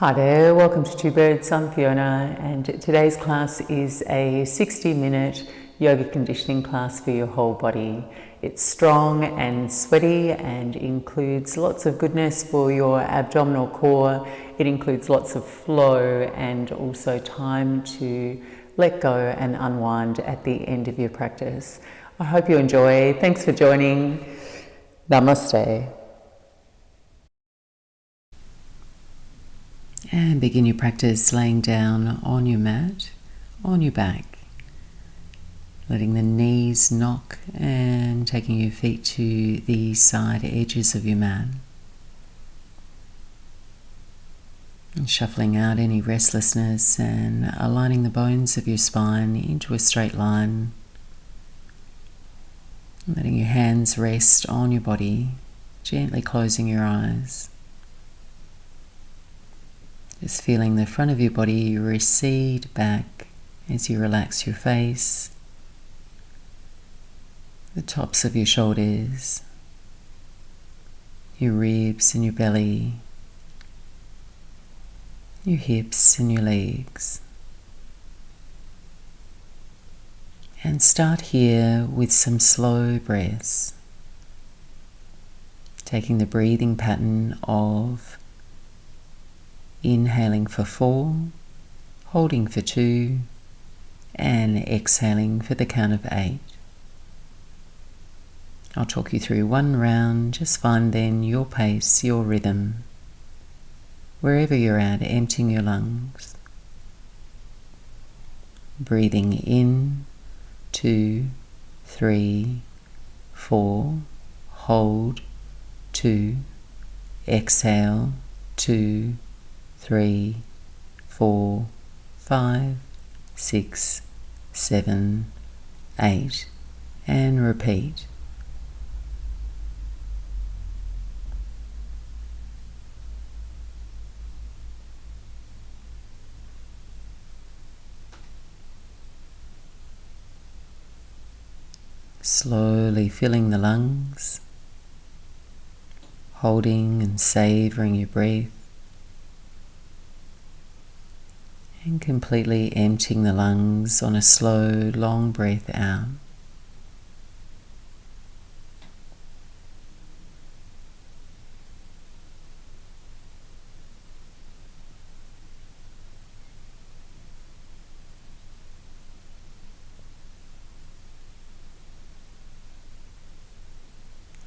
Hi there, welcome to Two Birds. I'm Fiona, and today's class is a 60-minute yoga conditioning class for your whole body. It's strong and sweaty and includes lots of goodness for your abdominal core. It includes lots of flow and also time to let go and unwind at the end of your practice. I hope you enjoy. Thanks for joining. Namaste. And begin your practice laying down on your mat, on your back, letting the knees knock and taking your feet to the side edges of your mat. And shuffling out any restlessness and aligning the bones of your spine into a straight line. Letting your hands rest on your body, gently closing your eyes. Just feeling the front of your body recede back as you relax your face, the tops of your shoulders, your ribs and your belly, your hips and your legs. And start here with some slow breaths, taking the breathing pattern of inhaling for 4, holding for 2, and exhaling for the count of 8. I'll talk you through one round. Just find then your pace, your rhythm, wherever you're at, emptying your lungs. Breathing in, 2, 3, 4, hold, 2, exhale, 2, 3, 4, 5, 6, 7, 8, and repeat. Slowly filling the lungs, holding and savouring your breath, and completely emptying the lungs on a slow, long breath out.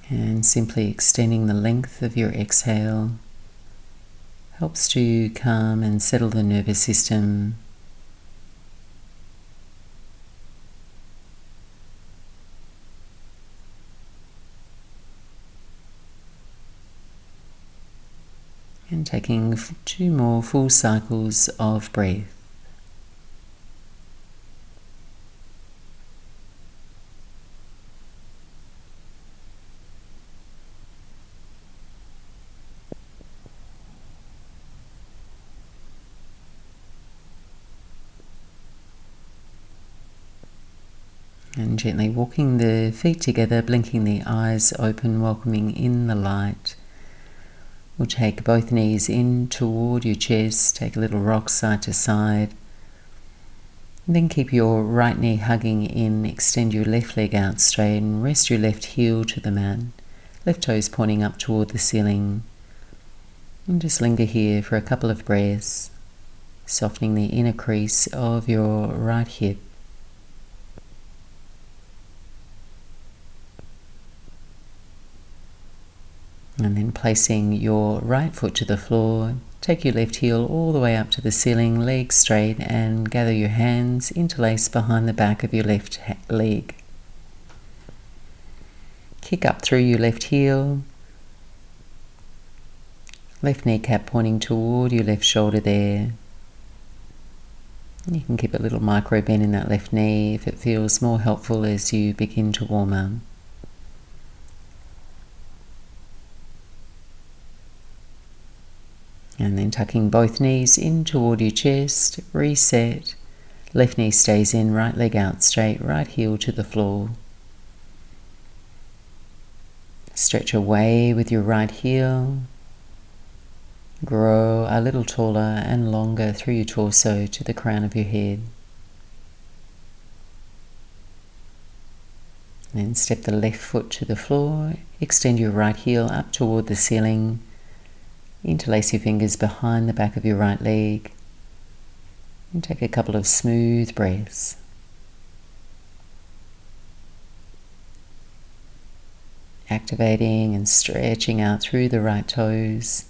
And simply extending the length of your exhale helps to calm and settle the nervous system. And taking 2 more full cycles of breath. And gently walking the feet together, blinking the eyes open, welcoming in the light. We'll take both knees in toward your chest, take a little rock side to side. And then keep your right knee hugging in, extend your left leg out straight and rest your left heel to the mat. Left toes pointing up toward the ceiling. And just linger here for a couple of breaths, softening the inner crease of your right hip. And then placing your right foot to the floor, take your left heel all the way up to the ceiling, legs straight, and gather your hands interlaced behind the back of your left leg. Kick up through your left heel, left kneecap pointing toward your left shoulder there. You can keep a little micro bend in that left knee if it feels more helpful as you begin to warm up. And then tucking both knees in toward your chest, reset. Left knee stays in, right leg out straight, right heel to the floor. Stretch away with your right heel. Grow a little taller and longer through your torso to the crown of your head. Then step the left foot to the floor, extend your right heel up toward the ceiling, interlace your fingers behind the back of your right leg, and take a couple of smooth breaths. Activating and stretching out through the right toes,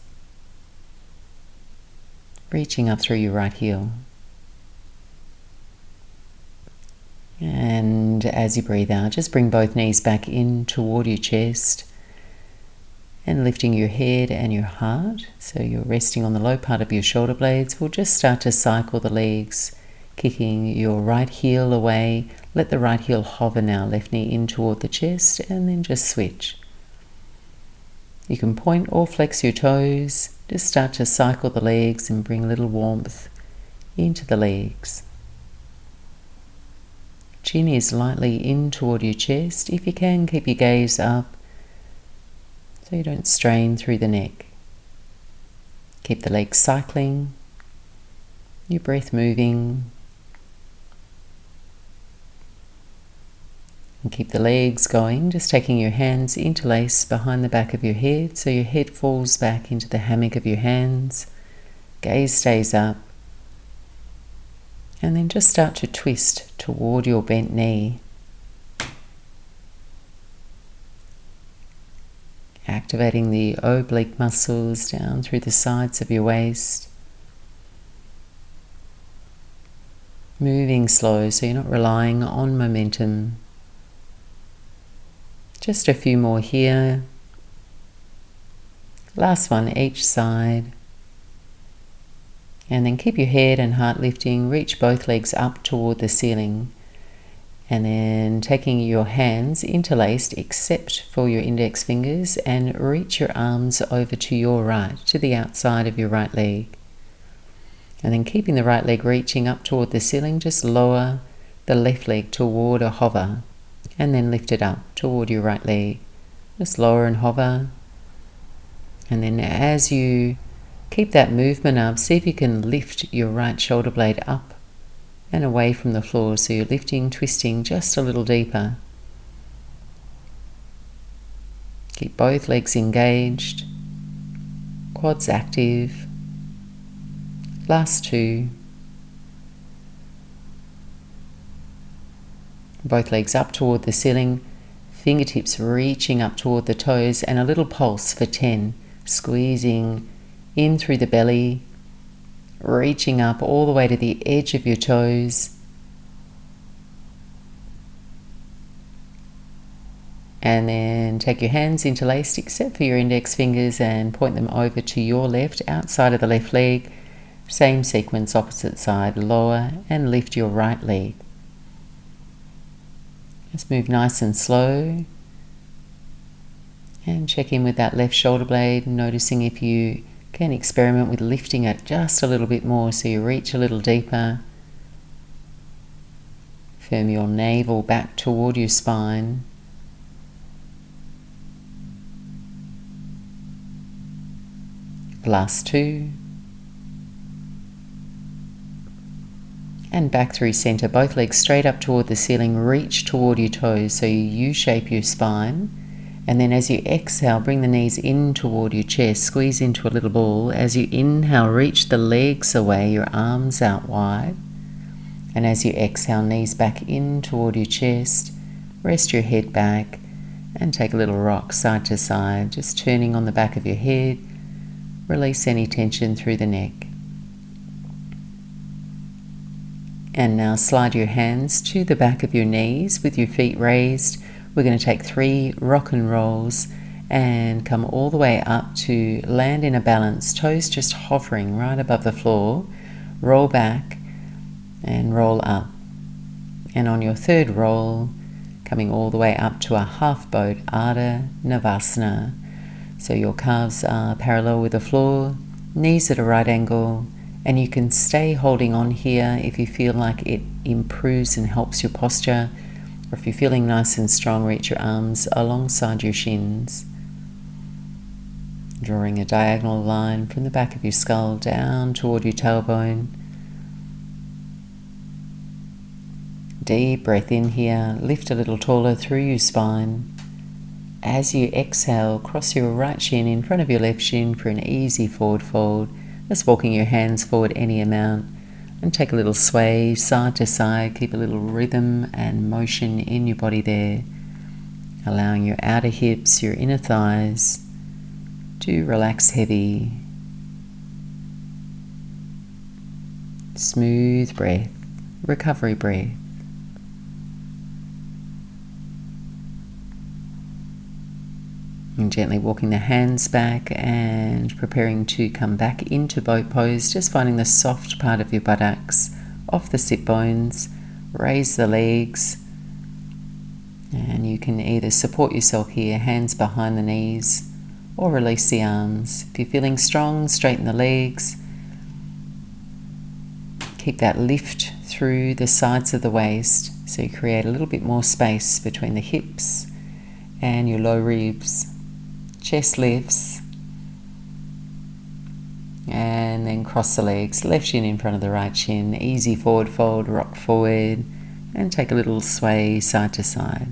reaching up through your right heel. And as you breathe out, just bring both knees back in toward your chest and lifting your head and your heart. So you're resting on the low part of your shoulder blades. We'll just start to cycle the legs, kicking your right heel away. Let the right heel hover now, left knee in toward the chest, and then just switch. You can point or flex your toes. Just start to cycle the legs and bring a little warmth into the legs. Chin is lightly in toward your chest. If you can, keep your gaze up so you don't strain through the neck. Keep the legs cycling, your breath moving, and keep the legs going, just taking your hands interlace behind the back of your head so your head falls back into the hammock of your hands, gaze stays up, and then just start to twist toward your bent knee. Activating the oblique muscles down through the sides of your waist. Moving slow so you're not relying on momentum. Just a few more here. Last one each side. And then keep your head and heart lifting. Reach both legs up toward the ceiling. And then taking your hands interlaced except for your index fingers and reach your arms over to your right, to the outside of your right leg. And then keeping the right leg reaching up toward the ceiling, just lower the left leg toward a hover and then lift it up toward your right leg. Just lower and hover. And then as you keep that movement up, see if you can lift your right shoulder blade up and away from the floor. So you're lifting, twisting just a little deeper. Keep both legs engaged, quads active. Last two. Both legs up toward the ceiling, fingertips reaching up toward the toes, and a little pulse for 10, squeezing in through the belly, reaching up all the way to the edge of your toes. And then take your hands interlaced except for your index fingers and point them over to your left, outside of the left leg. Same sequence, opposite side, lower and lift your right leg. Just move nice and slow. And check in with that left shoulder blade, noticing if you can experiment with lifting it just a little bit more so you reach a little deeper. Firm your navel back toward your spine. Last two. And back through center, both legs straight up toward the ceiling, reach toward your toes so you U-shape your spine. And then as you exhale, bring the knees in toward your chest, squeeze into a little ball. As you inhale, reach the legs away, your arms out wide. And as you exhale, knees back in toward your chest, rest your head back and take a little rock side to side, just turning on the back of your head. Release any tension through the neck. And now slide your hands to the back of your knees with your feet raised. We're going to take 3 rock and rolls and come all the way up to land in a balance, toes just hovering right above the floor. Roll back and roll up. And on your third roll, coming all the way up to a half boat, Ardha Navasana. So your calves are parallel with the floor, knees at a right angle, and you can stay holding on here if you feel like it improves and helps your posture. Or if you're feeling nice and strong, reach your arms alongside your shins. Drawing a diagonal line from the back of your skull down toward your tailbone. Deep breath in here, lift a little taller through your spine. As you exhale, cross your right shin in front of your left shin for an easy forward fold, just walking your hands forward any amount, and take a little sway side to side. Keep a little rhythm and motion in your body there, allowing your outer hips, your inner thighs to relax heavy. Smooth breath, recovery breath. And gently walking the hands back and preparing to come back into boat pose, just finding the soft part of your buttocks off the sit bones. Raise the legs, and you can either support yourself here, hands behind the knees, or release the arms. If you're feeling strong, straighten the legs. Keep that lift through the sides of the waist, so you create a little bit more space between the hips and your low ribs. Chest lifts, and then cross the legs, left shin in front of the right shin, easy forward fold, rock forward, and take a little sway side to side.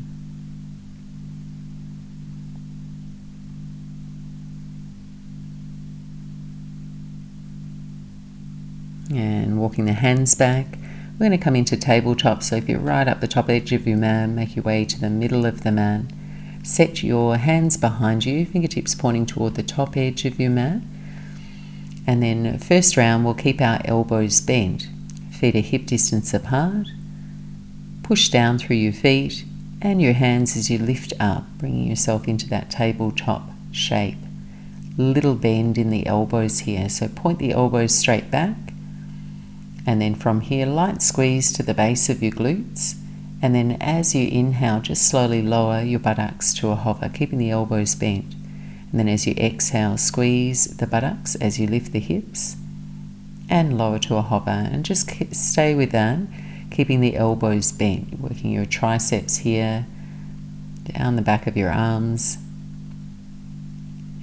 And walking the hands back, we're going to come into tabletop. So if you're right up the top edge of your mat, make your way to the middle of the mat. Set your hands behind you, fingertips pointing toward the top edge of your mat. And then first round, we'll keep our elbows bent. Feet are hip distance apart. Push down through your feet and your hands as you lift up, bringing yourself into that tabletop shape. Little bend in the elbows here, so point the elbows straight back. And then from here, light squeeze to the base of your glutes. And then as you inhale, just slowly lower your buttocks to a hover, keeping the elbows bent. And then as you exhale, squeeze the buttocks as you lift the hips and lower to a hover. And just stay with that, keeping the elbows bent, working your triceps here, down the back of your arms.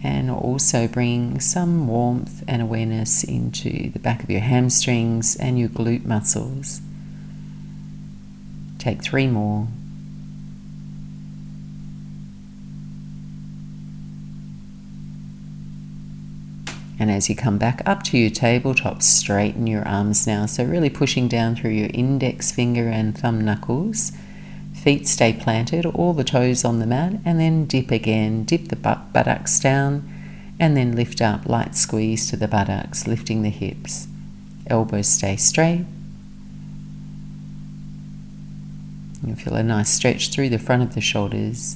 And also bring some warmth and awareness into the back of your hamstrings and your glute muscles. Take 3 more. And as you come back up to your tabletop, straighten your arms now. So really pushing down through your index finger and thumb knuckles. Feet stay planted, all the toes on the mat, and then dip again. Dip the buttocks down, and then lift up, light squeeze to the buttocks, lifting the hips. Elbows stay straight. You feel a nice stretch through the front of the shoulders.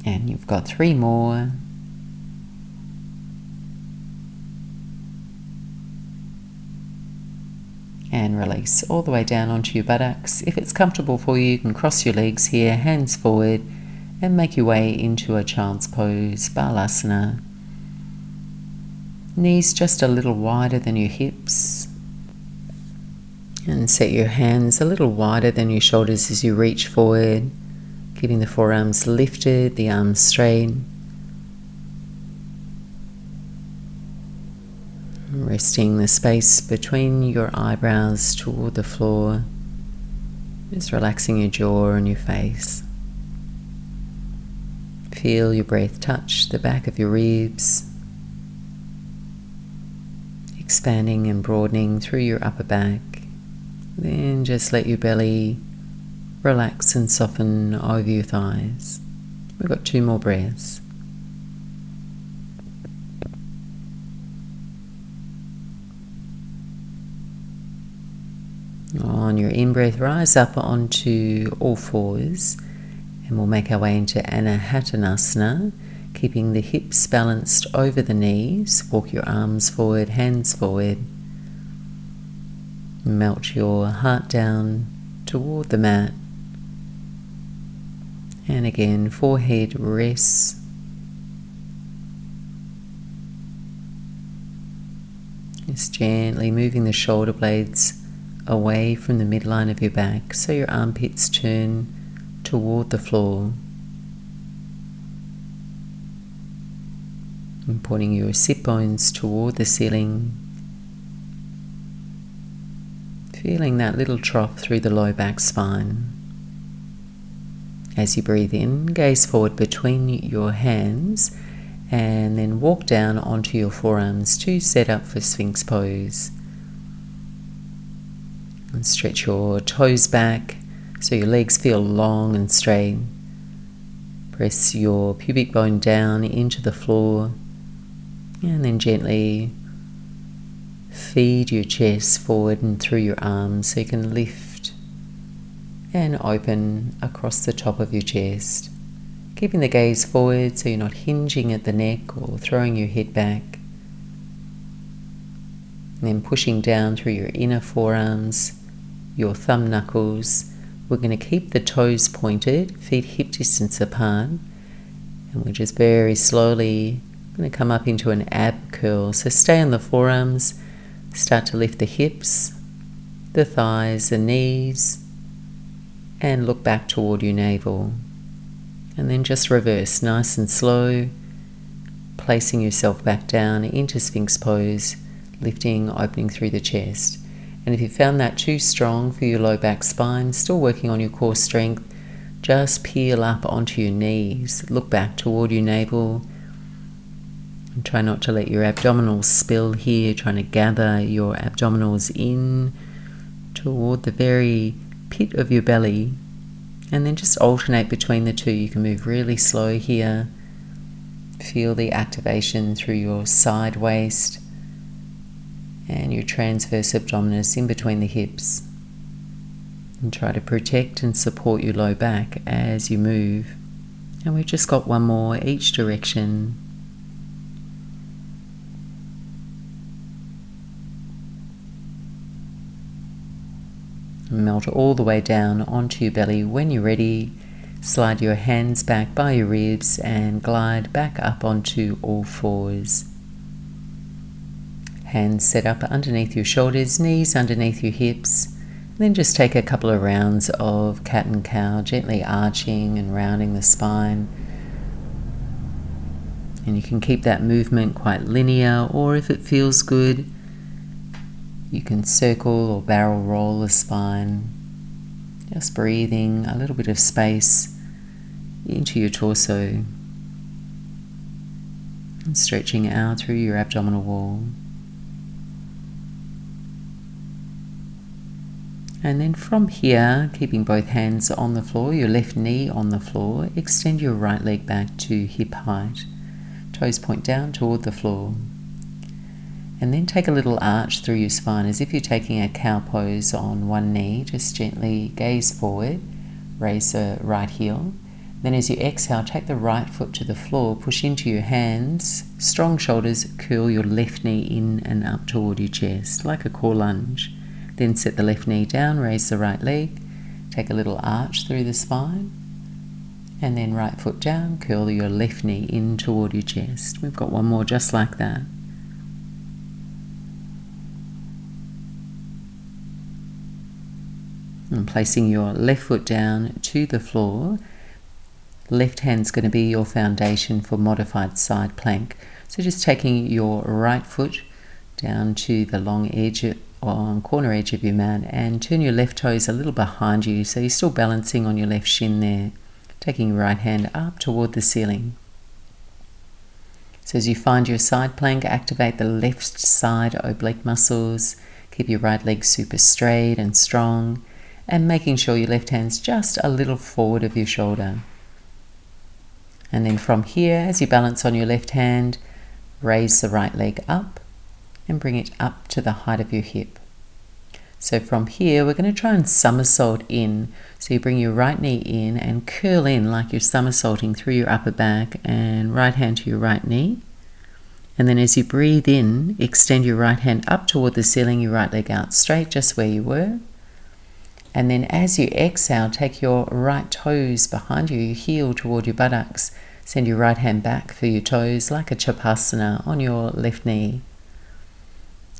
And you've got 3 more. And release all the way down onto your buttocks. If it's comfortable for you, you can cross your legs here, hands forward, and make your way into a child's pose, Balasana. Knees just a little wider than your hips. And set your hands a little wider than your shoulders as you reach forward, keeping the forearms lifted, the arms straight. Resting the space between your eyebrows toward the floor, just relaxing your jaw and your face. Feel your breath touch the back of your ribs, expanding and broadening through your upper back. Then just let your belly relax and soften over your thighs. We've got 2 more breaths. On your in-breath, rise up onto all fours, and we'll make our way into Anahatanasana, keeping the hips balanced over the knees. Walk your arms forward, hands forward. Melt your heart down toward the mat. And again, forehead rests. Just gently moving the shoulder blades away from the midline of your back, so your armpits turn toward the floor. And pointing your sit bones toward the ceiling. Feeling that little trough through the low back spine. As you breathe in, gaze forward between your hands and then walk down onto your forearms to set up for Sphinx pose. And stretch your toes back so your legs feel long and straight. Press your pubic bone down into the floor and then gently feed your chest forward and through your arms so you can lift and open across the top of your chest. Keeping the gaze forward so you're not hinging at the neck or throwing your head back. And then pushing down through your inner forearms, your thumb knuckles. We're going to keep the toes pointed, feet hip distance apart. And we're just very slowly going to come up into an ab curl. So stay on the forearms, start to lift the hips, the thighs, the knees, and look back toward your navel. And then just reverse, nice and slow, placing yourself back down into Sphinx pose, lifting, opening through the chest. And if you found that too strong for your low back spine, still working on your core strength, just peel up onto your knees, look back toward your navel, and try not to let your abdominals spill here, trying to gather your abdominals in toward the very pit of your belly, and then just alternate between the two. You can move really slow here. Feel the activation through your side waist and your transverse abdominis in between the hips. And try to protect and support your low back as you move. And we've just got one more each direction. Melt all the way down onto your belly. When you're ready, slide your hands back by your ribs and glide back up onto all fours. Hands set up underneath your shoulders, knees underneath your hips. Then just take a couple of rounds of cat and cow, gently arching and rounding the spine. And you can keep that movement quite linear, or if it feels good, you can circle or barrel roll the spine, just breathing a little bit of space into your torso and stretching out through your abdominal wall. And then from here, keeping both hands on the floor, your left knee on the floor, extend your right leg back to hip height. Toes point down toward the floor. And then take a little arch through your spine as if you're taking a cow pose on one knee. Just gently gaze forward, raise the right heel. Then as you exhale, take the right foot to the floor, push into your hands, strong shoulders, curl your left knee in and up toward your chest, like a core lunge. Then set the left knee down, raise the right leg, take a little arch through the spine, and then right foot down, curl your left knee in toward your chest. We've got one more just like that. And placing your left foot down to the floor, left hand's going to be your foundation for modified side plank. So just taking your right foot down to the long edge or corner edge of your mat and turn your left toes a little behind you so you're still balancing on your left shin there. Taking your right hand up toward the ceiling. So as you find your side plank, activate the left side oblique muscles. Keep your right leg super straight and strong, and making sure your left hand's just a little forward of your shoulder. And then from here, as you balance on your left hand, raise the right leg up and bring it up to the height of your hip. So from here, we're going to try and somersault in. So you bring your right knee in and curl in like you're somersaulting through your upper back, and right hand to your right knee. And then as you breathe in, extend your right hand up toward the ceiling, your right leg out straight, just where you were. And then as you exhale, take your right toes behind you, your heel toward your buttocks. Send your right hand back for your toes like a shavasana on your left knee.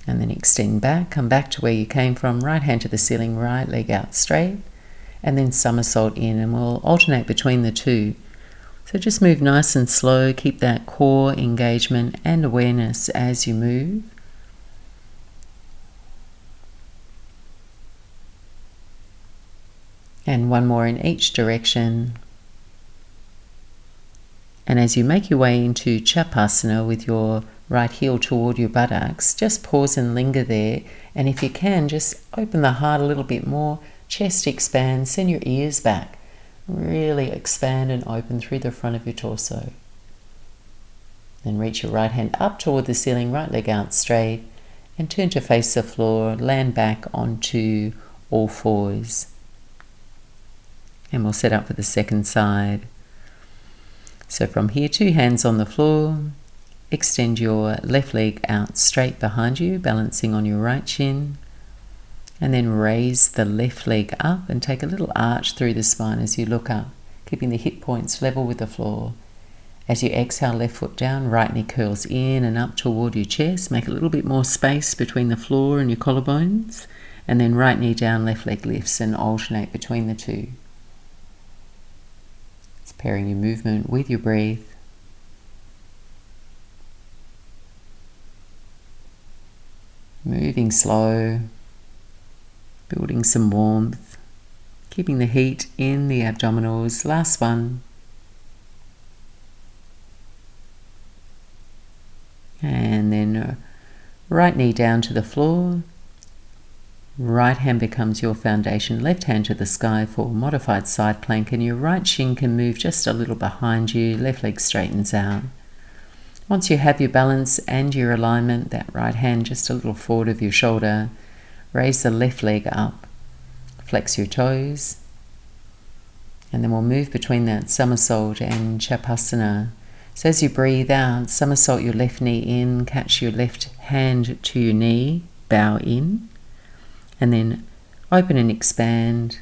And then extend back, come back to where you came from, right hand to the ceiling, right leg out straight. And then somersault in, and we'll alternate between the two. So just move nice and slow, keep that core engagement and awareness as you move. And one more in each direction. And as you make your way into Shavasana with your right heel toward your buttocks, just pause and linger there. And if you can, just open the heart a little bit more, chest expands, send your ears back. Really expand and open through the front of your torso. Then reach your right hand up toward the ceiling, right leg out straight, and turn to face the floor, land back onto all fours. And we'll set up for the second side. So from here, 2 hands on the floor, extend your left leg out straight behind you, balancing on your right shin, and then raise the left leg up and take a little arch through the spine as you look up, keeping the hip points level with the floor. As you exhale, left foot down, right knee curls in and up toward your chest, make a little bit more space between the floor and your collarbones, and then right knee down, left leg lifts, and alternate between the two. Pairing your movement with your breath. Moving slow, building some warmth, keeping the heat in the abdominals. Last one. And then right knee down to the floor. Right hand becomes your foundation, left hand to the sky for modified side plank, and your right shin can move just a little behind you, left leg straightens out. Once you have your balance and your alignment, that right hand just a little forward of your shoulder, raise the left leg up, flex your toes, and then we'll move between that somersault and Shavasana. So as you breathe out, somersault your left knee in, catch your left hand to your knee, bow in. And then open and expand,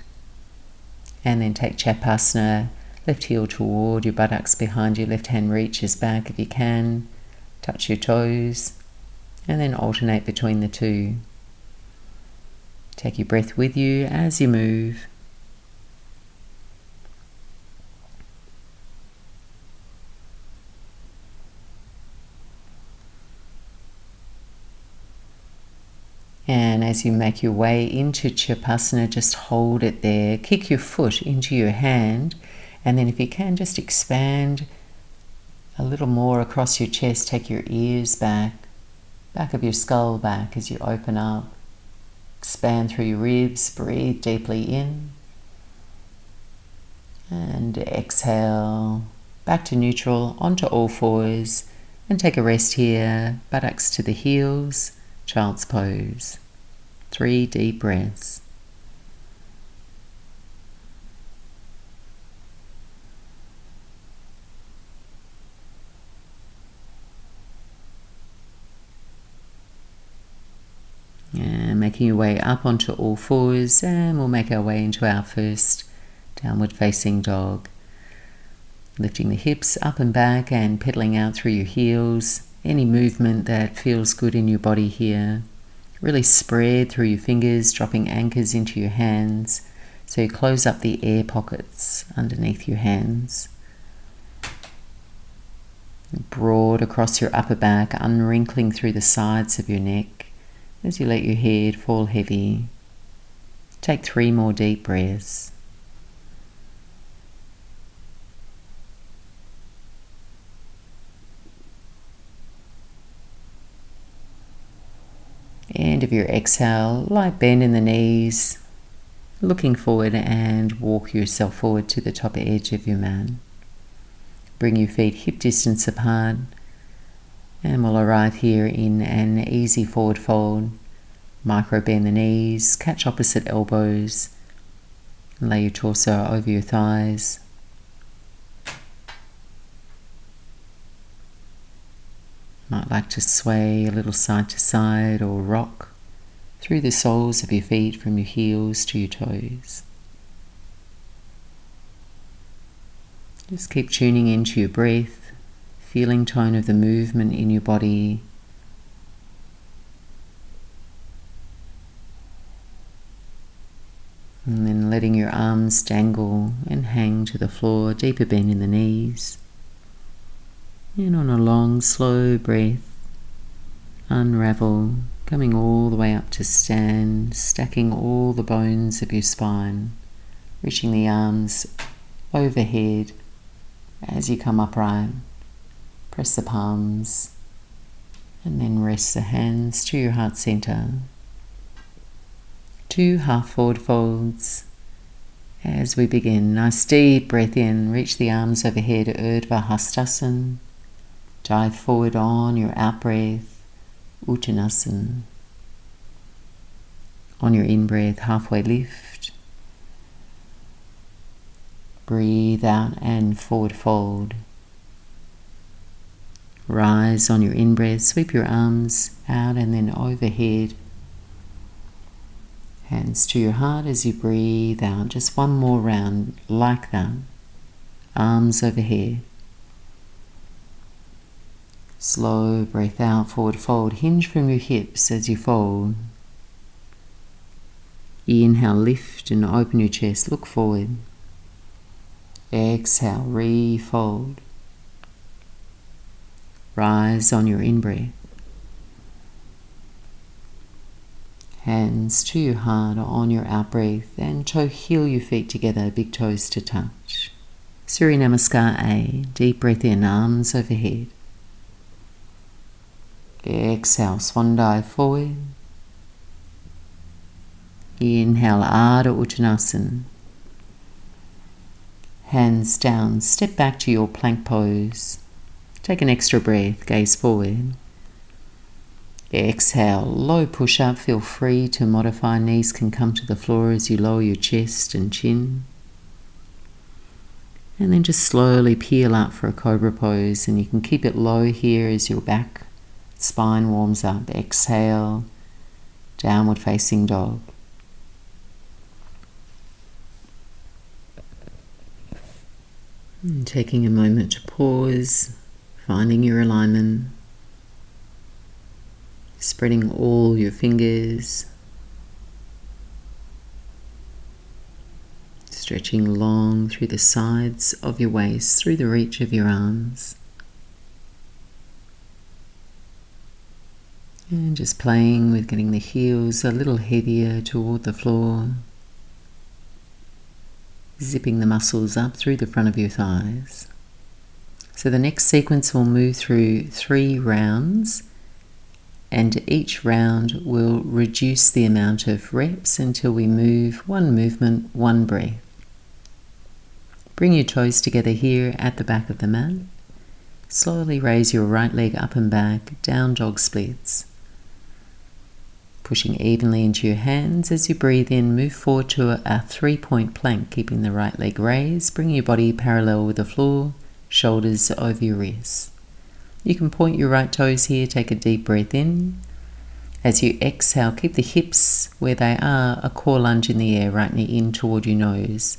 and then take Shavasana, left heel toward your buttocks behind you, left hand reaches back if you can, touch your toes, and then alternate between the two. Take your breath with you as you move. And as you make your way into Shavasana, just hold it there. Kick your foot into your hand. And then if you can, just expand a little more across your chest. Take your ears back of your skull back as you open up. Expand through your ribs. Breathe deeply in. And exhale. Back to neutral, onto all fours. And take a rest here. Buttocks to the heels. Child's pose. 3 deep breaths. And making your way up onto all fours, and we'll make our way into our first downward facing dog. Lifting the hips up and back and pedaling out through your heels. Any movement that feels good in your body here. Really spread through your fingers, dropping anchors into your hands. So you close up the air pockets underneath your hands. Broad across your upper back, unwrinkling through the sides of your neck as you let your head fall heavy. Take 3 more deep breaths. End of your exhale, light bend in the knees, looking forward, and walk yourself forward to the top edge of your mat. Bring your feet hip distance apart, and we'll arrive here in an easy forward fold. Micro bend the knees, catch opposite elbows, and lay your torso over your thighs. Might like to sway a little side to side or rock through the soles of your feet from your heels to your toes. Just keep tuning into your breath, feeling tone of the movement in your body. And then letting your arms dangle and hang to the floor, deeper bend in the knees. And on a long, slow breath, unravel, coming all the way up to stand, stacking all the bones of your spine, reaching the arms overhead as you come upright. Press the palms and then rest the hands to your heart center. 2 half forward folds as we begin. Nice deep breath in, reach the arms overhead, Urdhva Hastasana. Dive forward on your out breath, Uttanasana. On your in breath, halfway lift. Breathe out and forward fold. Rise on your in breath, sweep your arms out and then overhead. Hands to your heart as you breathe out. Just one more round like that. Arms overhead. Slow breath out, forward fold. Hinge from your hips as you fold. Inhale, lift and open your chest. Look forward. Exhale, refold. Rise on your in-breath. Hands to your heart on your out-breath and toe heel your feet together, big toes to touch. Surya Namaskar A. Deep breath in, arms overhead. Exhale, swan dive forward. Inhale, Ardha Uttanasana. Hands down, step back to your plank pose. Take an extra breath, gaze forward. Exhale, low push-up. Feel free to modify. Knees can come to the floor as you lower your chest and chin. And then just slowly peel up for a cobra pose, and you can keep it low here as your back spine warms up. Exhale, downward facing dog. And taking a moment to pause, finding your alignment, spreading all your fingers, stretching long through the sides of your waist, through the reach of your arms. And just playing with getting the heels a little heavier toward the floor, zipping the muscles up through the front of your thighs. So the next sequence will move through 3 rounds, and each round will reduce the amount of reps until we move 1 movement, 1 breath. Bring your toes together here at the back of the mat. Slowly raise your right leg up and back, down dog splits. Pushing evenly into your hands as you breathe in, move forward to a 3-point plank, keeping the right leg raised. Bring your body parallel with the floor, shoulders over your wrists. You can point your right toes here, take a deep breath in. As you exhale, keep the hips where they are, a core lunge in the air, right knee in toward your nose.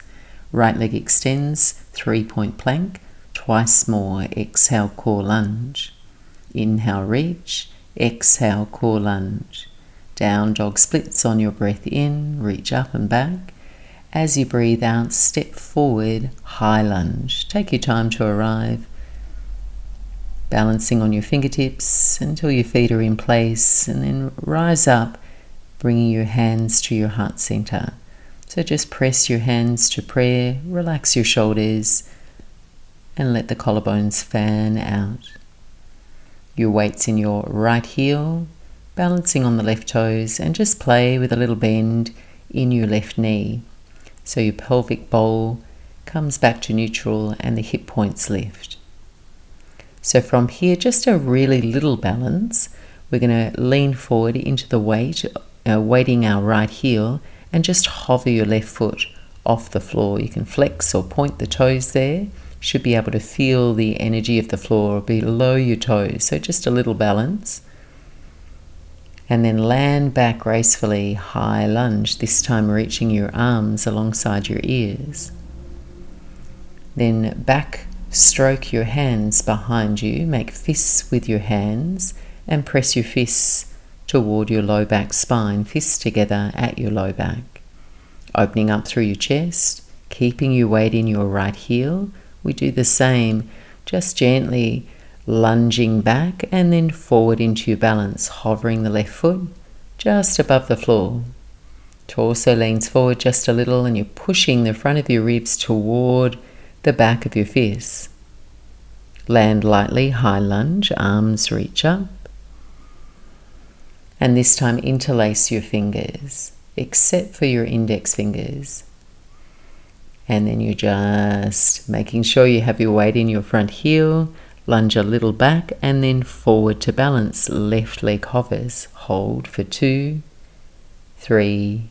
Right leg extends, 3-point plank, twice more. Exhale, core lunge. Inhale, reach. Exhale, core lunge. Down dog splits on your breath in, reach up and back. As you breathe out, step forward, high lunge. Take your time to arrive, balancing on your fingertips until your feet are in place, and then rise up, bringing your hands to your heart center. So just press your hands to prayer, relax your shoulders, and let the collarbones fan out. Your weight's in your right heel, balancing on the left toes, and just play with a little bend in your left knee. So your pelvic bowl comes back to neutral and the hip points lift. So from here, just a really little balance. We're going to lean forward into the weight, weighting our right heel, and just hover your left foot off the floor. You can flex or point the toes there. You should be able to feel the energy of the floor below your toes. So just a little balance. And then land back gracefully, high lunge, this time reaching your arms alongside your ears. Then back stroke your hands behind you, make fists with your hands, and press your fists toward your low back spine, fists together at your low back. opening up through your chest, keeping your weight in your right heel. We do the same, just gently lunging back and then forward into your balance, hovering the left foot just above the floor. Torso leans forward just a little and you're pushing the front of your ribs toward the back of your fists. Land lightly, high lunge, arms reach up. And this time interlace your fingers, except for your index fingers. And then you're just making sure you have your weight in your front heel, lunge a little back and then forward to balance. Left leg hovers. Hold for 2, 3,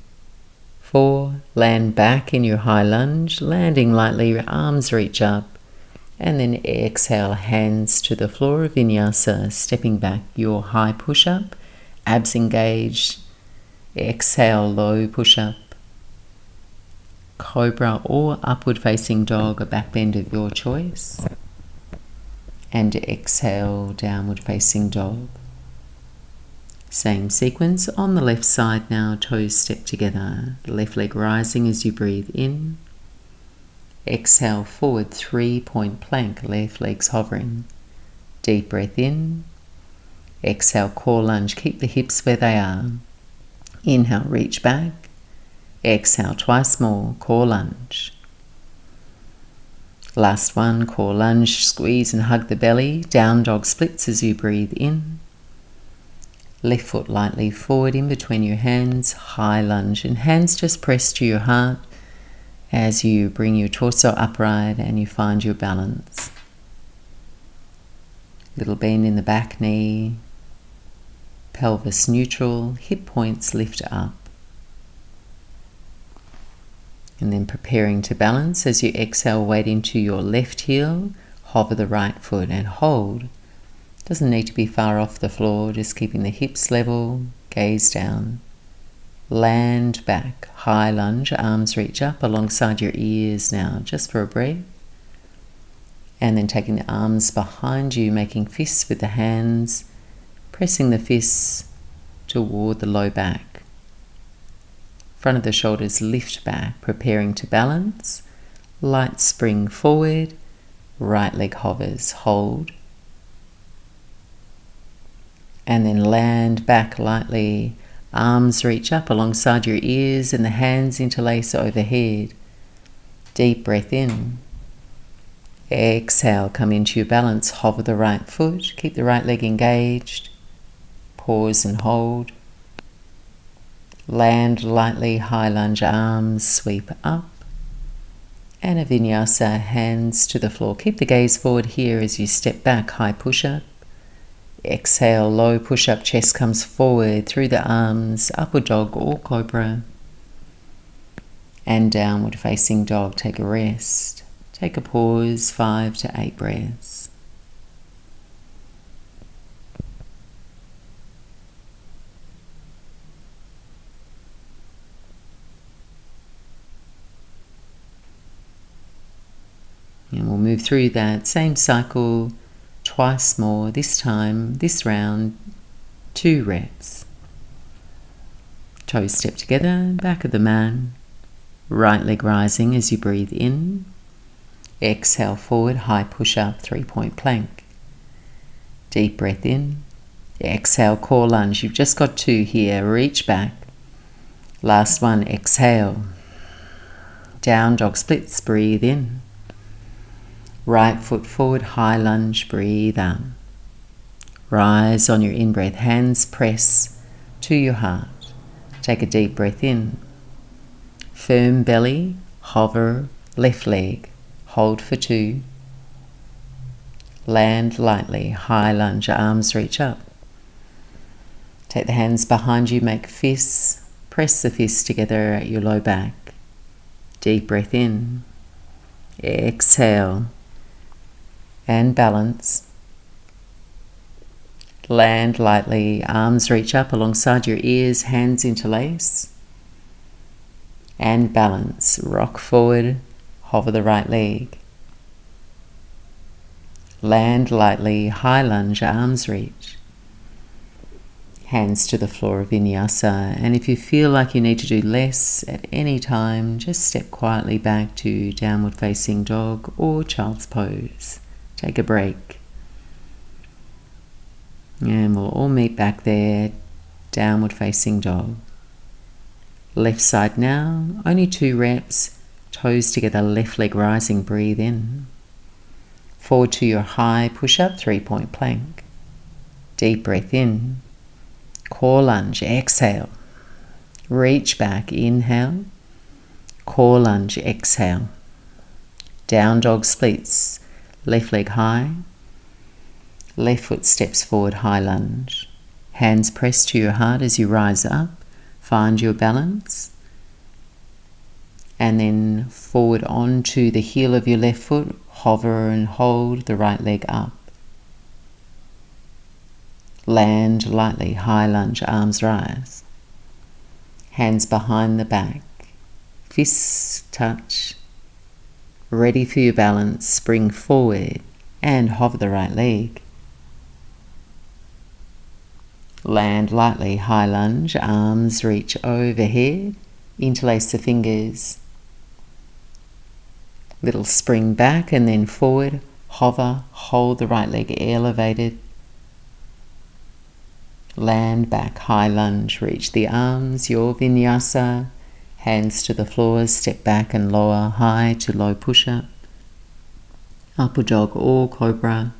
4. Land back in your high lunge, landing lightly, your arms reach up. And then exhale, hands to the floor, vinyasa, stepping back, your high push-up, abs engaged. Exhale, low push-up. Cobra or upward facing dog, a back bend of your choice. And exhale, downward facing dog. Same sequence on the left side now, toes step together. Left leg rising as you breathe in. Exhale, forward 3-point plank, left legs hovering. Deep breath in. Exhale, core lunge, keep the hips where they are. Inhale, reach back. Exhale, twice more, core lunge. Last one, core lunge, squeeze and hug the belly. Down dog splits as you breathe in. Left foot lightly forward in between your hands, high lunge, and hands just press to your heart as you bring your torso upright and you find your balance. Little bend in the back knee, pelvis neutral, hip points lift up. And then preparing to balance as you exhale, weight into your left heel, hover the right foot and hold. Doesn't need to be far off the floor, just keeping the hips level, gaze down. Land back, high lunge, arms reach up alongside your ears now, just for a breath. And then taking the arms behind you, making fists with the hands, pressing the fists toward the low back. Front of the shoulders lift back, preparing to balance. Light spring forward, right leg hovers, hold. And then land back lightly. Arms reach up alongside your ears and the hands interlace overhead. Deep breath in. Exhale, come into your balance. Hover the right foot. Keep the right leg engaged. Pause and hold. Land lightly, high lunge, arms sweep up. And a vinyasa, hands to the floor. Keep the gaze forward here as you step back, high push-up. Exhale, low push-up, chest comes forward through the arms, upward dog or cobra. And downward facing dog, take a rest. Take a pause, 5 to 8 breaths. And we'll move through that same cycle twice more, this time, this round, 2 reps. Toes step together, back of the mat. Right leg rising as you breathe in. Exhale forward, high push-up, 3-point plank. Deep breath in. Exhale, core lunge. You've just got 2 here. Reach back. Last one, exhale. Down dog splits, breathe in. Right foot forward, high lunge, breathe out. Rise on your in-breath, hands press to your heart. Take a deep breath in. Firm belly, hover, left leg, hold for 2. Land lightly, high lunge, arms reach up. Take the hands behind you, make fists, press the fists together at your low back. Deep breath in. Exhale. And balance. Land lightly, arms reach up alongside your ears, hands interlace. And balance. Rock forward, hover the right leg. Land lightly, high lunge, arms reach. Hands to the floor of vinyasa, and if you feel like you need to do less at any time, just step quietly back to downward facing dog or child's pose. Take a break. And we'll all meet back there, downward facing dog. Left side now, only 2 reps, toes together, left leg rising, breathe in. Forward to your high push-up, 3-point plank. Deep breath in. Core lunge, exhale. Reach back, inhale. Core lunge, exhale. Down dog splits, left leg high. Left foot steps forward, high lunge. Hands pressed to your heart as you rise up. Find your balance. And then forward onto the heel of your left foot. Hover and hold the right leg up. Land lightly, high lunge, arms rise. Hands behind the back. Fists touch. Ready for your balance, spring forward and hover the right leg. Land lightly, high lunge, arms reach overhead. Interlace the fingers. Little spring back and then forward. Hover, hold the right leg elevated. Land back, high lunge, reach the arms, your vinyasa. Hands to the floor, step back and lower, high to low push-up. Upward dog or cobra.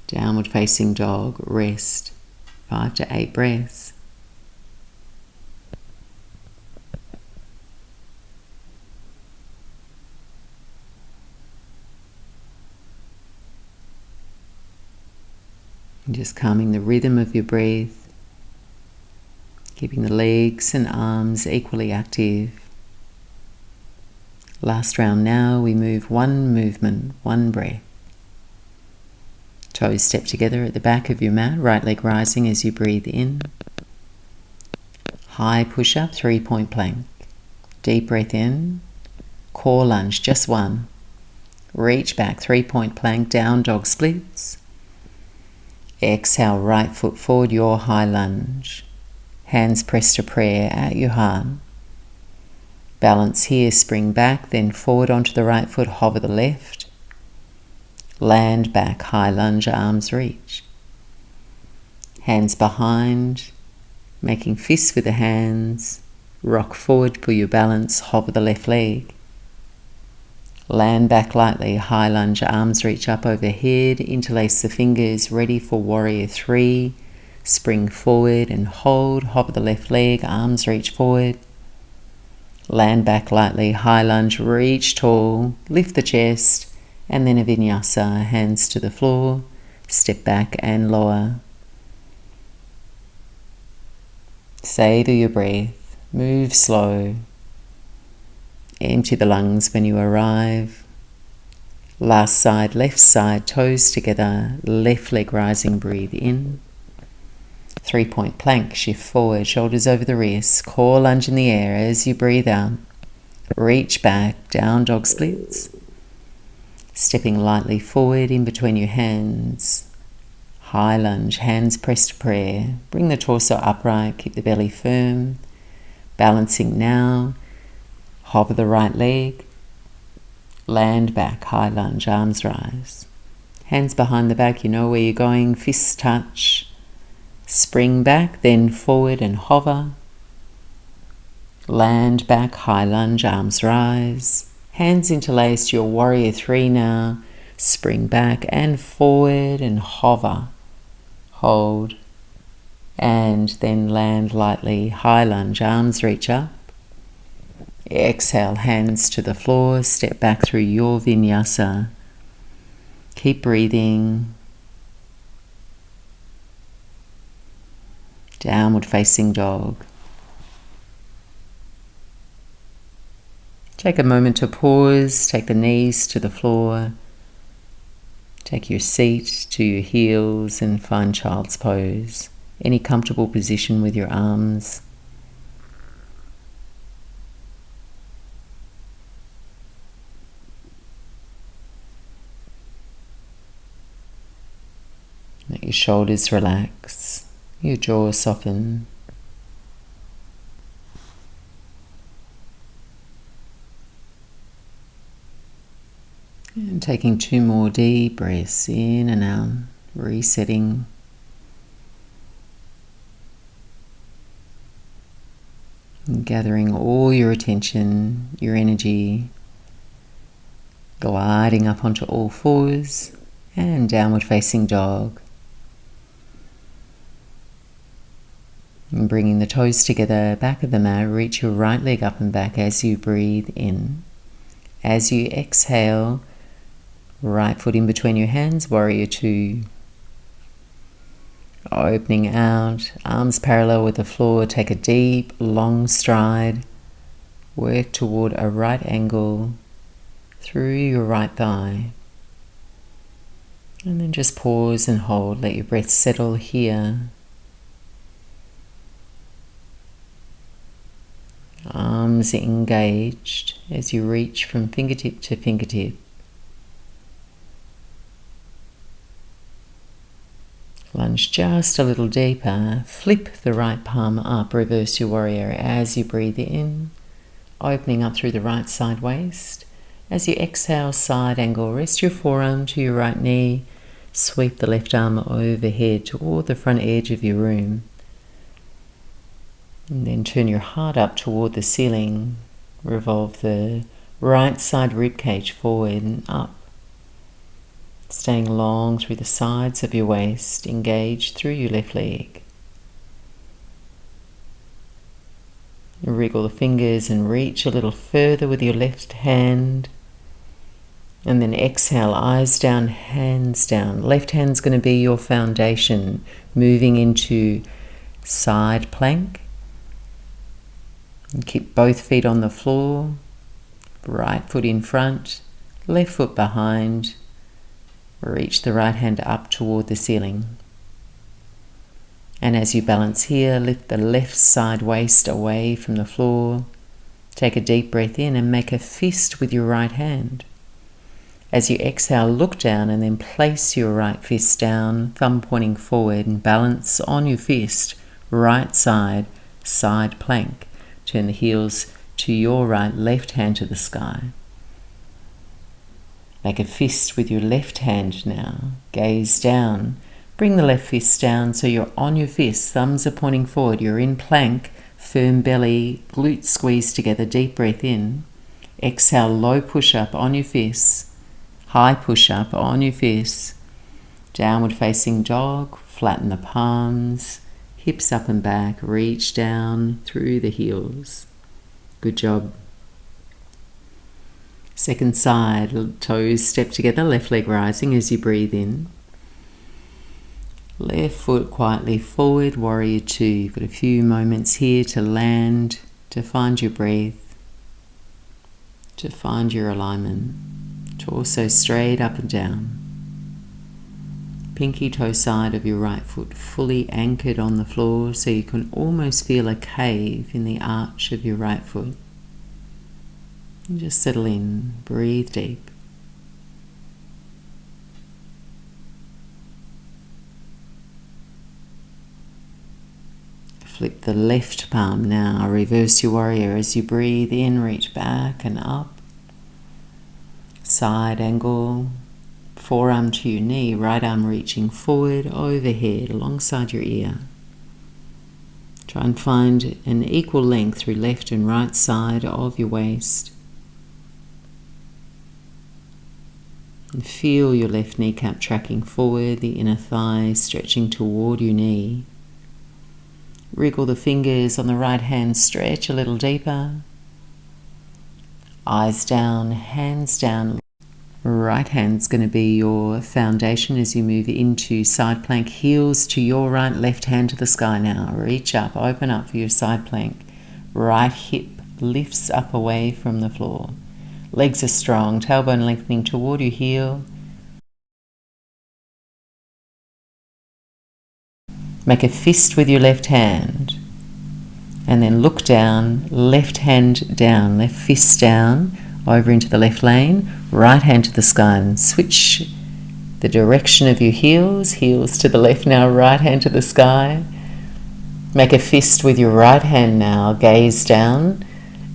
Downward facing dog, rest. 5 to 8 breaths. And just calming the rhythm of your breath, keeping the legs and arms equally active. Last round now, we move one movement, one breath. Toes step together at the back of your mat, right leg rising as you breathe in. High push-up, 3-point plank. Deep breath in. Core lunge, just one. Reach back, 3-point plank, down dog splits. Exhale, right foot forward, your high lunge. Hands pressed to prayer at your heart. Balance here, spring back, then forward onto the right foot, hover the left. Land back, high lunge, arms reach. Hands behind, making fists with the hands. Rock forward for your balance, hover the left leg. Land back lightly, high lunge, arms reach up overhead, interlace the fingers, ready for warrior 3. Spring forward and hold, hover the left leg, arms reach forward. Land back lightly, high lunge, reach tall, lift the chest, and then a vinyasa, hands to the floor, step back and lower. Savor your breath, move slow. Empty the lungs when you arrive. Last side, left side, toes together, left leg rising, breathe in. 3-point plank, shift forward, shoulders over the wrists, core lunge in the air as you breathe out. Reach back, down dog splits. Stepping lightly forward in between your hands. High lunge, hands pressed to prayer. Bring the torso upright, keep the belly firm. Balancing now. Hover the right leg. Land back, high lunge, arms rise. Hands behind the back, you know where you're going, fists touch. Spring back, then forward and hover. Land back, high lunge, arms rise. Hands interlaced, your warrior 3 now. Spring back and forward and hover. Hold. And then land lightly, high lunge, arms reach up. Exhale, hands to the floor, step back through your vinyasa. Keep breathing. Downward facing dog. Take a moment to pause, take the knees to the floor. Take your seat to your heels and find child's pose. Any comfortable position with your arms. Let your shoulders relax. your jaw soften. And taking 2 more deep breaths in and out, resetting. And gathering all your attention, your energy, gliding up onto all fours and downward facing dog. And bringing the toes together, back of the mat, reach your right leg up and back as you breathe in. As you exhale, right foot in between your hands, warrior 2. Opening out, arms parallel with the floor, take a deep, long stride. Work toward a right angle through your right thigh. And then just pause and hold, let your breath settle here. Arms engaged as you reach from fingertip to fingertip. Lunge just a little deeper. Flip the right palm up, reverse your warrior as you breathe in, opening up through the right side waist. As you exhale, side angle, rest your forearm to your right knee, sweep the left arm overhead toward the front edge of your room. And then turn your heart up toward the ceiling. Revolve the right side ribcage forward and up. Staying long through the sides of your waist, engage through your left leg. Wriggle the fingers and reach a little further with your left hand. And then exhale, eyes down, hands down. Left hand's going to be your foundation, moving into side plank. And keep both feet on the floor, right foot in front, left foot behind. Reach the right hand up toward the ceiling. And as you balance here, lift the left side waist away from the floor. Take a deep breath in and make a fist with your right hand. As you exhale, look down and then place your right fist down, thumb pointing forward, and balance on your fist, right side, side plank. Turn the heels to your right, left hand to the sky. Make a fist with your left hand now. Gaze down. Bring the left fist down so you're on your fist. Thumbs are pointing forward. You're in plank. Firm belly. Glutes squeeze together. Deep breath in. Exhale. Low push up on your fists. High push up on your fists. Downward facing dog. Flatten the palms. Hips up and back. Reach down through the heels. Good job. Second side, toes step together, left leg rising as you breathe in. Left foot quietly forward, warrior 2. You've got a few moments here to land, to find your breath, to find your alignment. Torso straight up and down. Pinky toe side of your right foot fully anchored on the floor so you can almost feel a cave in the arch of your right foot. And just settle in, breathe deep. Flip the left palm now, reverse your warrior as you breathe in, reach back and up. Side angle, forearm to your knee, right arm reaching forward, overhead, alongside your ear. Try and find an equal length through left and right side of your waist. And feel your left kneecap tracking forward, the inner thigh stretching toward your knee. Wriggle the fingers on the right hand, stretch a little deeper. Eyes down, hands down. Right hand's going to be your foundation as you move into side plank. Heels to your right, left hand to the sky now. Reach up, open up for your side plank. Right hip lifts up away from the floor. Legs are strong, tailbone lengthening toward your heel. Make a fist with your left hand. And then look down, left hand down, left fist down, over into the left lane, right hand to the sky, and switch the direction of your heels, heels to the left now, right hand to the sky. Make a fist with your right hand now. Gaze down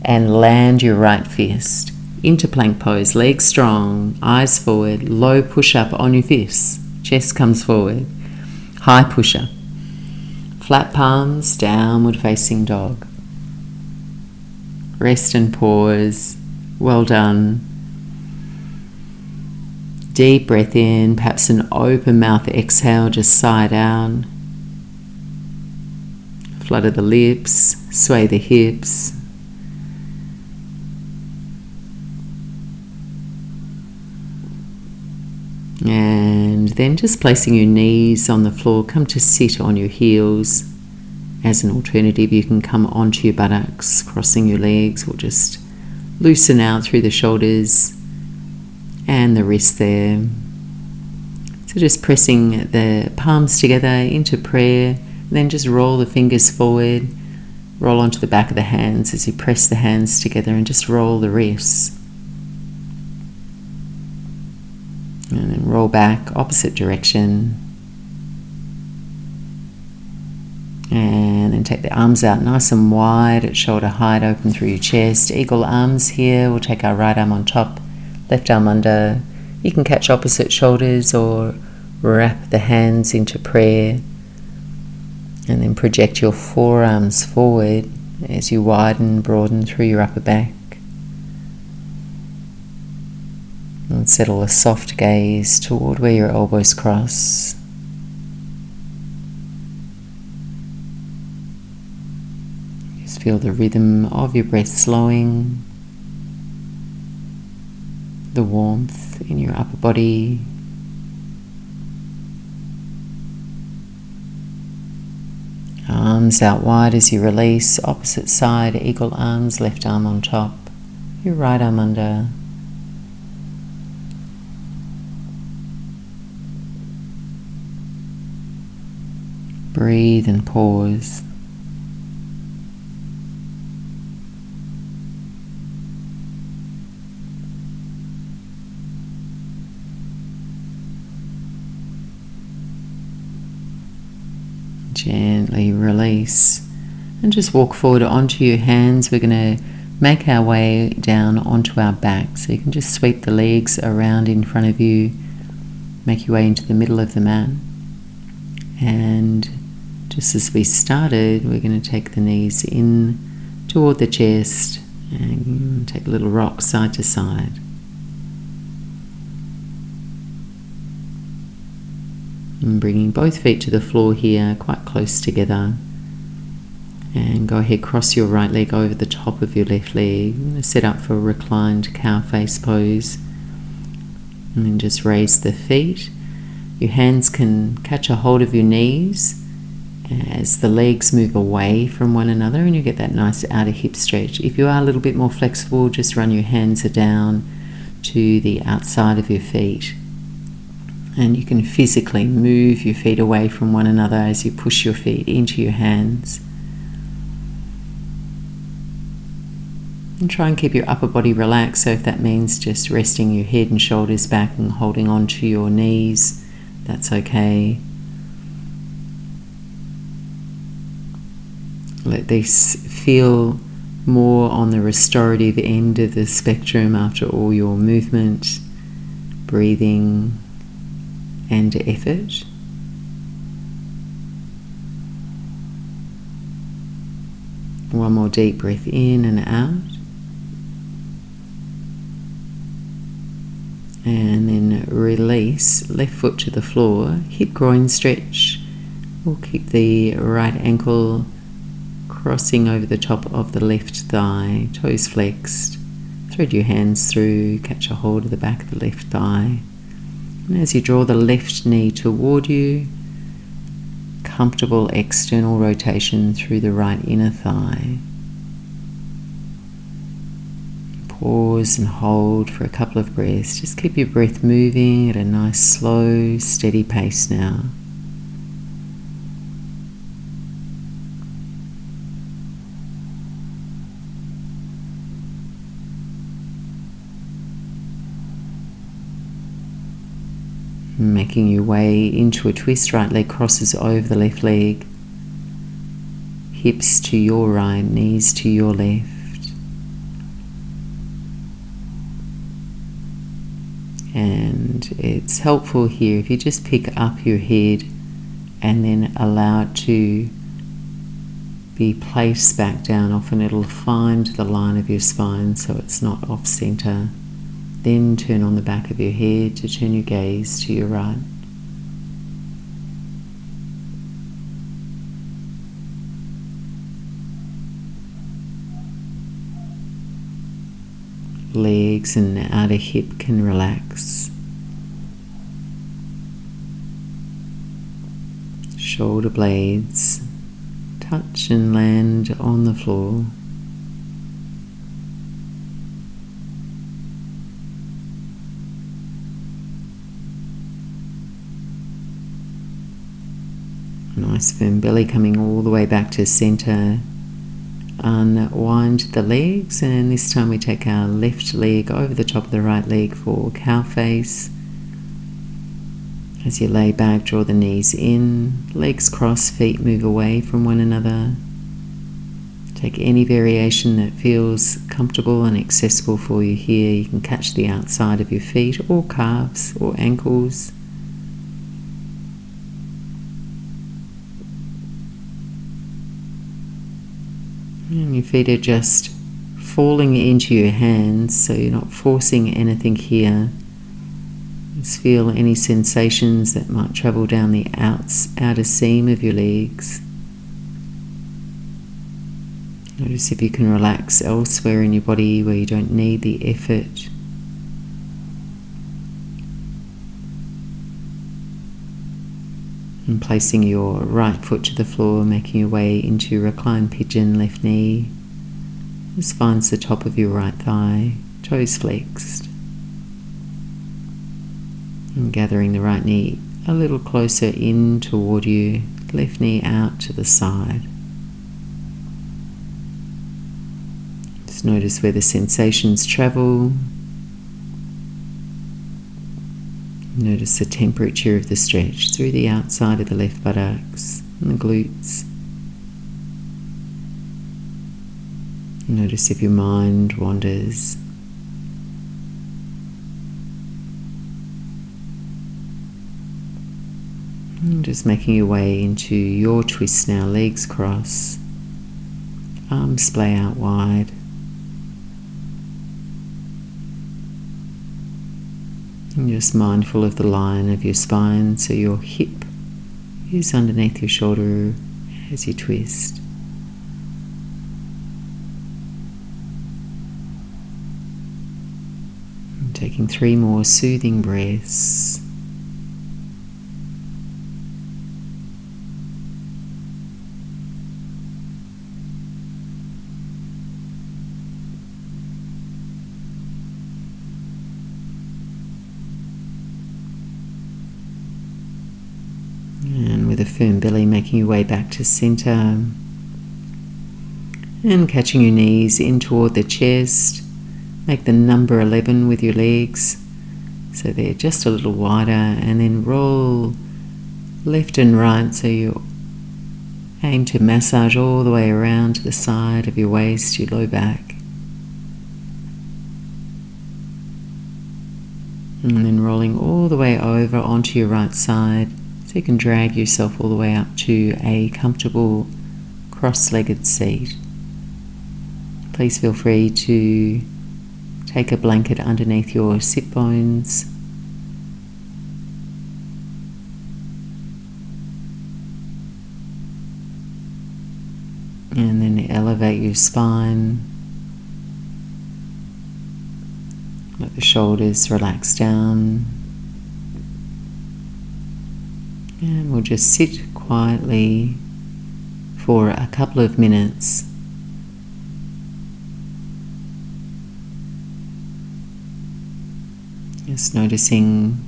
and land your right fist. Into plank pose, legs strong, eyes forward, low push-up on your fists. Chest comes forward. High push-up. Flat palms, downward facing dog. Rest and pause. Well done. Deep breath in, perhaps an open mouth exhale, just sigh down. Flutter the lips, sway the hips. And then just placing your knees on the floor, come to sit on your heels. As an alternative, you can come onto your buttocks, crossing your legs, or just loosen out through the shoulders and the wrists there. So just pressing the palms together into prayer, and then just roll the fingers forward, roll onto the back of the hands as you press the hands together, and just roll the wrists. And then roll back, opposite direction. And then take the arms out nice and wide at shoulder height, open through your chest. Eagle arms here. We'll take our right arm on top, left arm under. You can catch opposite shoulders or wrap the hands into prayer. And then project your forearms forward as you widen, broaden through your upper back. And settle a soft gaze toward where your elbows cross. Just feel the rhythm of your breath slowing, the warmth in your upper body. Arms out wide as you release, opposite side, eagle arms, left arm on top, your right arm under. Breathe and pause. Gently release and just walk forward onto your hands. We're going to make our way down onto our back. So you can just sweep the legs around in front of you, make your way into the middle of the mat. And just as we started, we're going to take the knees in toward the chest and take a little rock side to side. And bringing both feet to the floor here, quite close together. And go ahead, cross your right leg over the top of your left leg. I'm going to set up for a reclined cow face pose. And then just raise the feet. Your hands can catch a hold of your knees as the legs move away from one another, and you get that nice outer hip stretch. If you are a little bit more flexible, just run your hands down to the outside of your feet. And you can physically move your feet away from one another as you push your feet into your hands. And try and keep your upper body relaxed, so if that means just resting your head and shoulders back and holding on to your knees, that's okay. Let this feel more on the restorative end of the spectrum after all your movement, breathing, and effort. One more deep breath in and out. And then release, left foot to the floor, hip groin stretch. We'll keep the right ankle crossing over the top of the left thigh, toes flexed. Thread your hands through, catch a hold of the back of the left thigh. And as you draw the left knee toward you, comfortable external rotation through the right inner thigh. Pause and hold for a couple of breaths. Just keep your breath moving at a nice, slow, steady pace now. Making your way into a twist, right leg crosses over the left leg. hips to your right, knees to your left. And it's helpful here if you just pick up your head and then allow it to be placed back down. Often it'll find the line of your spine so it's not off center. Then turn on the back of your head to turn your gaze to your right. Legs and the outer hip can relax. Shoulder blades touch and land on the floor. Nice firm belly coming all the way back to center. Unwind the legs, and this time we take our left leg over the top of the right leg for cow face. As you lay back, draw the knees in, legs cross, feet move away from one another. Take any variation that feels comfortable and accessible for you here. You can catch the outside of your feet or calves or ankles. And your feet are just falling into your hands, so you're not forcing anything here. Just feel any sensations that might travel down the outer seam of your legs. Notice if you can relax elsewhere in your body where you don't need the effort. And placing your right foot to the floor, making your way into reclined pigeon, left knee. Just finds the top of your right thigh, toes flexed. And gathering the right knee a little closer in toward you, left knee out to the side. Just notice where the sensations travel. Notice the temperature of the stretch through the outside of the left buttocks and the glutes. Notice if your mind wanders. And just making your way into your twist now, legs cross, arms splay out wide. And just mindful of the line of your spine, so your hip is underneath your shoulder as you twist. And taking 3 more soothing breaths. And with a firm belly, making your way back to center. And catching your knees in toward the chest. Make the number 11 with your legs, so they're just a little wider. And then roll left and right, so you aim to massage all the way around to the side of your waist, your low back. And then rolling all the way over onto your right side. So you can drag yourself all the way up to a comfortable cross-legged seat. Please feel free to take a blanket underneath your sit bones. And then elevate your spine. Let the shoulders relax down. And we'll just sit quietly for a couple of minutes. Just noticing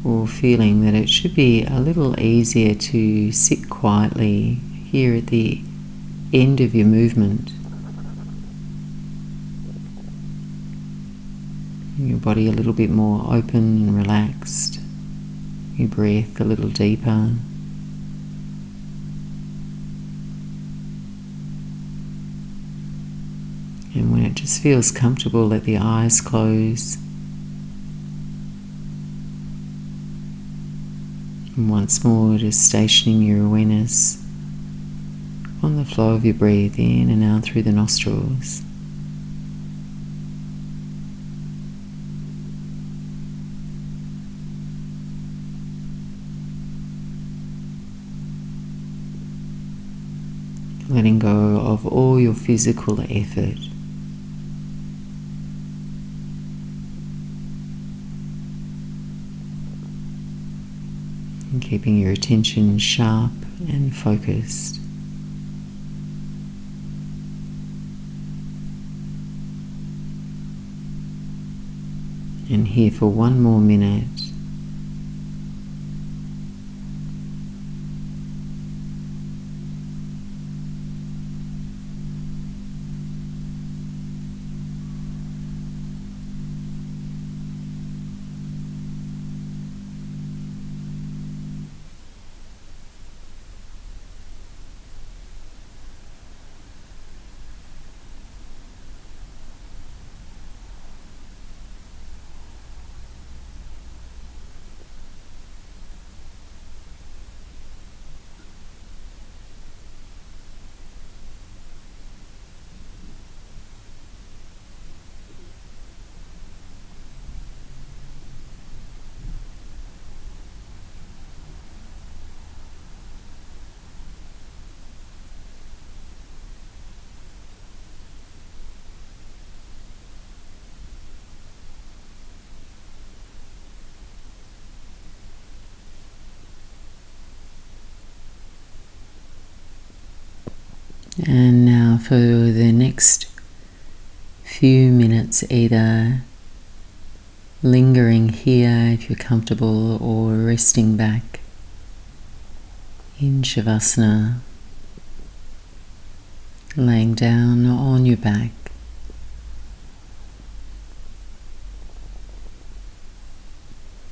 or feeling that it should be a little easier to sit quietly here at the end of your movement. Your body a little bit more open and relaxed. Your breath a little deeper. And when it just feels comfortable, let the eyes close. And once more, just stationing your awareness on the flow of your breath in and out through the nostrils. Letting go of all your physical effort. And keeping your attention sharp and focused. And here for one more minute. And now for the next few minutes, either lingering here if you're comfortable, or resting back in shavasana, laying down on your back.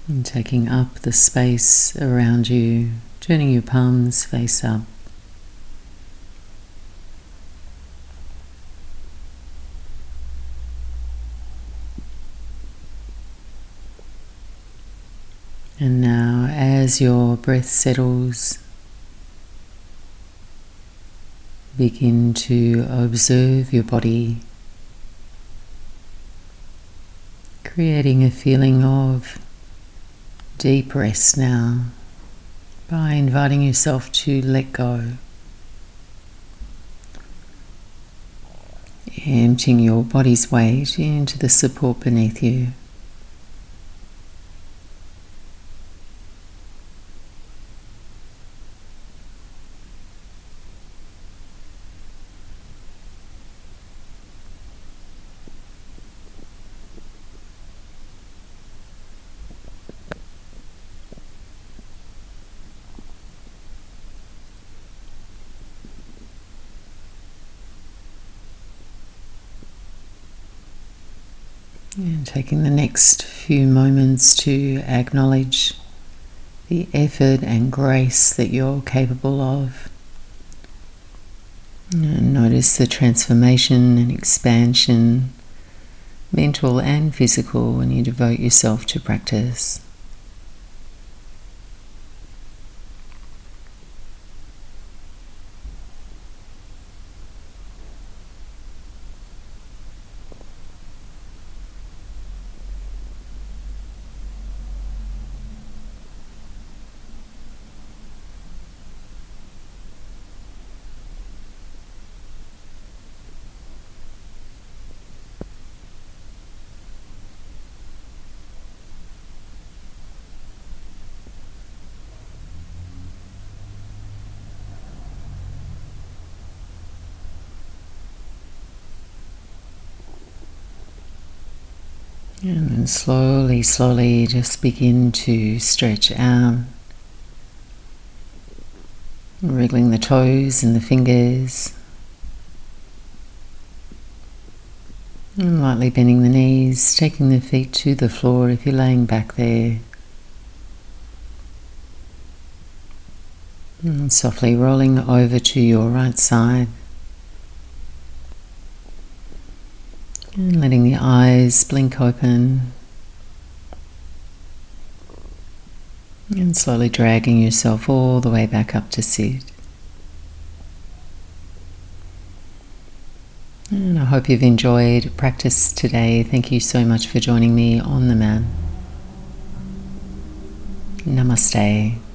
And taking up the space around you, turning your palms face up. And now, as your breath settles, begin to observe your body, creating a feeling of deep rest now by inviting yourself to let go, emptying your body's weight into the support beneath you. And taking the next few moments to acknowledge the effort and grace that you're capable of. And notice the transformation and expansion, mental and physical, when you devote yourself to practice. And then slowly just begin to stretch out, wriggling the toes and the fingers, and lightly bending the knees, taking the feet to the floor if you're laying back there, and softly rolling over to your right side. And letting the eyes blink open. And slowly dragging yourself all the way back up to sit. And I hope you've enjoyed practice today. Thank you so much for joining me on the mat. Namaste.